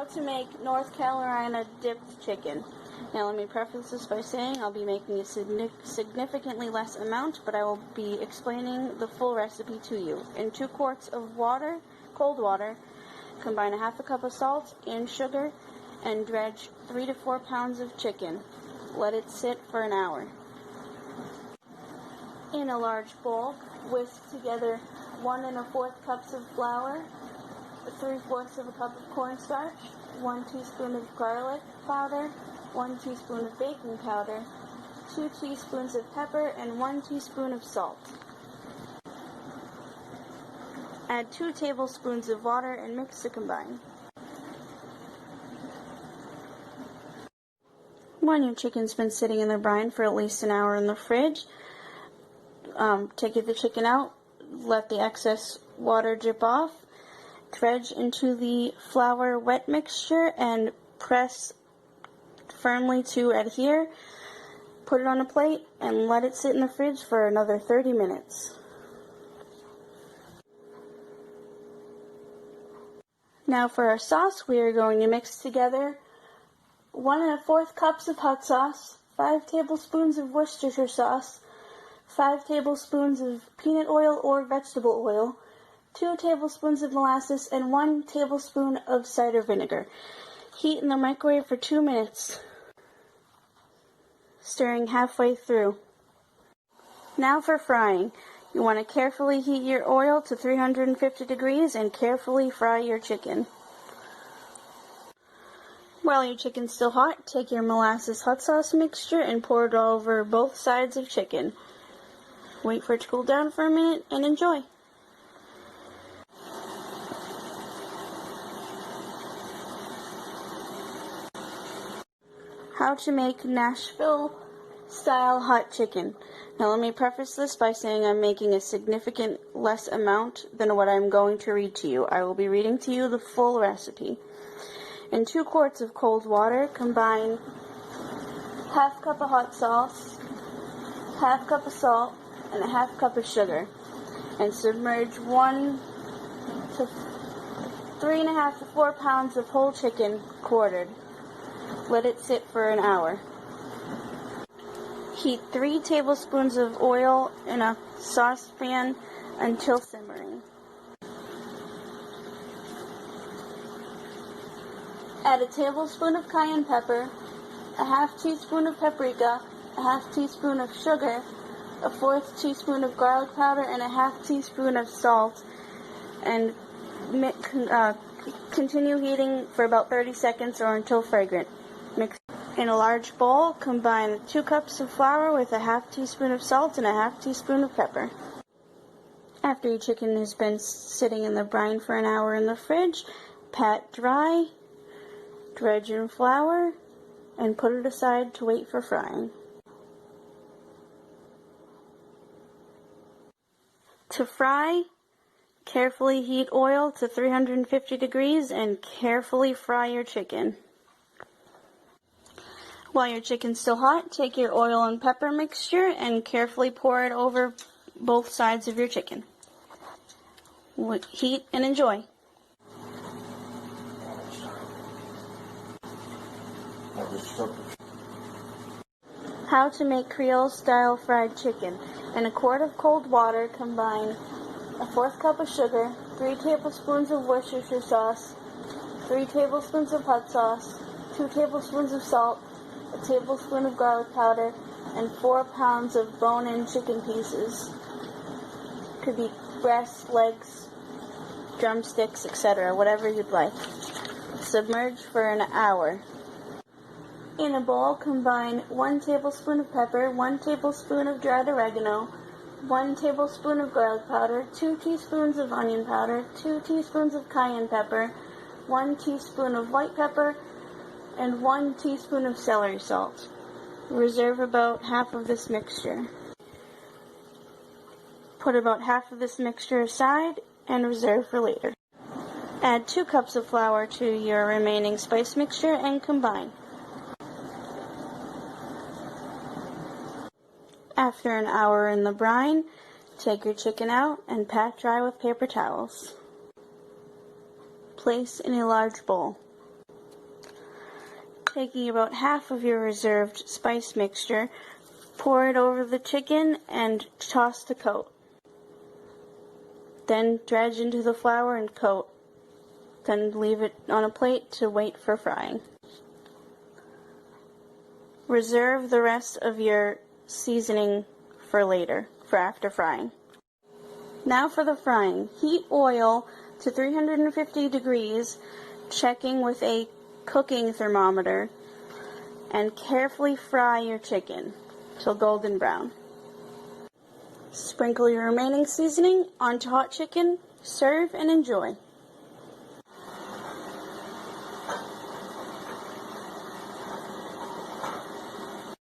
How to make North Carolina dipped chicken. Now let me preface this by saying I'll be making a significantly less amount, but I will be explaining the full recipe to you. In 2 quarts of water, cold water, combine a half a cup of salt and sugar and dredge 3 to 4 pounds of chicken. Let it sit for an hour. In a large bowl, whisk together 1 1/4 cups of flour, 3/4 of a cup of cornstarch, 1 teaspoon of garlic powder, 1 teaspoon of baking powder, 2 teaspoons of pepper, and 1 teaspoon of salt. Add 2 tablespoons of water and mix to combine. When your chicken's been sitting in the brine for at least an hour in the fridge, take the chicken out, let the excess water drip off, dredge into the flour wet mixture and press firmly to adhere. Put it on a plate and let it sit in the fridge for another 30 minutes. Now for our sauce, we are going to mix together 1 1/4 cups of hot sauce, 5 tablespoons of Worcestershire sauce, 5 tablespoons of peanut oil or vegetable oil, 2 tablespoons of molasses, and 1 tablespoon of cider vinegar. Heat in the microwave for 2 minutes, stirring halfway through. Now for frying. You want to carefully heat your oil to 350 degrees and carefully fry your chicken. While your chicken's still hot, take your molasses hot sauce mixture and pour it over both sides of chicken. Wait for it to cool down for a minute and enjoy. How to make Nashville style hot chicken. Now let me preface this by saying I'm making a significant less amount than what I'm going to read to you. I will be reading to you the full recipe. In 2 quarts of cold water, combine half cup of hot sauce, half cup of salt, and a half cup of sugar, and submerge 1 to 3.5 to 4 pounds of whole chicken quartered. Let it sit for an hour. Heat 3 tablespoons of oil in a saucepan until simmering. Add a tablespoon of cayenne pepper, a half teaspoon of paprika, a half teaspoon of sugar, a 1/4 teaspoon of garlic powder, and a half teaspoon of salt, and continue heating for about 30 seconds or until fragrant. Mix. In a large bowl, combine 2 cups of flour with a half teaspoon of salt and a half teaspoon of pepper. After your chicken has been sitting in the brine for an hour in the fridge, pat dry, dredge in flour, and put it aside to wait for frying. To fry, carefully heat oil to 350 degrees and carefully fry your chicken. While your chicken's still hot, take your oil and pepper mixture and carefully pour it over both sides of your chicken. Heat and enjoy. How to make Creole style fried chicken. In a quart of cold water, combine a 1/4 cup of sugar, 3 tablespoons of Worcestershire sauce, 3 tablespoons of hot sauce, 2 tablespoons of salt, a tablespoon of garlic powder, and 4 pounds of bone-in chicken pieces. Could be breasts, legs, drumsticks, etc., whatever you'd like. Submerge for an hour. In a bowl, combine 1 tablespoon of pepper, 1 tablespoon of dried oregano, 1 tablespoon of garlic powder, 2 teaspoons of onion powder, 2 teaspoons of cayenne pepper, 1 teaspoon of white pepper, and 1 teaspoon of celery salt. Reserve about half of this mixture. Put about half of this mixture aside and reserve for later. Add 2 cups of flour to your remaining spice mixture and combine. After an hour in the brine, take your chicken out and pat dry with paper towels. Place in a large bowl. Taking about half of your reserved spice mixture, pour it over the chicken and toss to coat. Then dredge into the flour and coat. Then leave it on a plate to wait for frying. Reserve the rest of your seasoning for later, for after frying. Now for the frying. Heat oil to 350 degrees, checking with a cooking thermometer, and carefully fry your chicken till golden brown. Sprinkle your remaining seasoning onto hot chicken, serve and enjoy.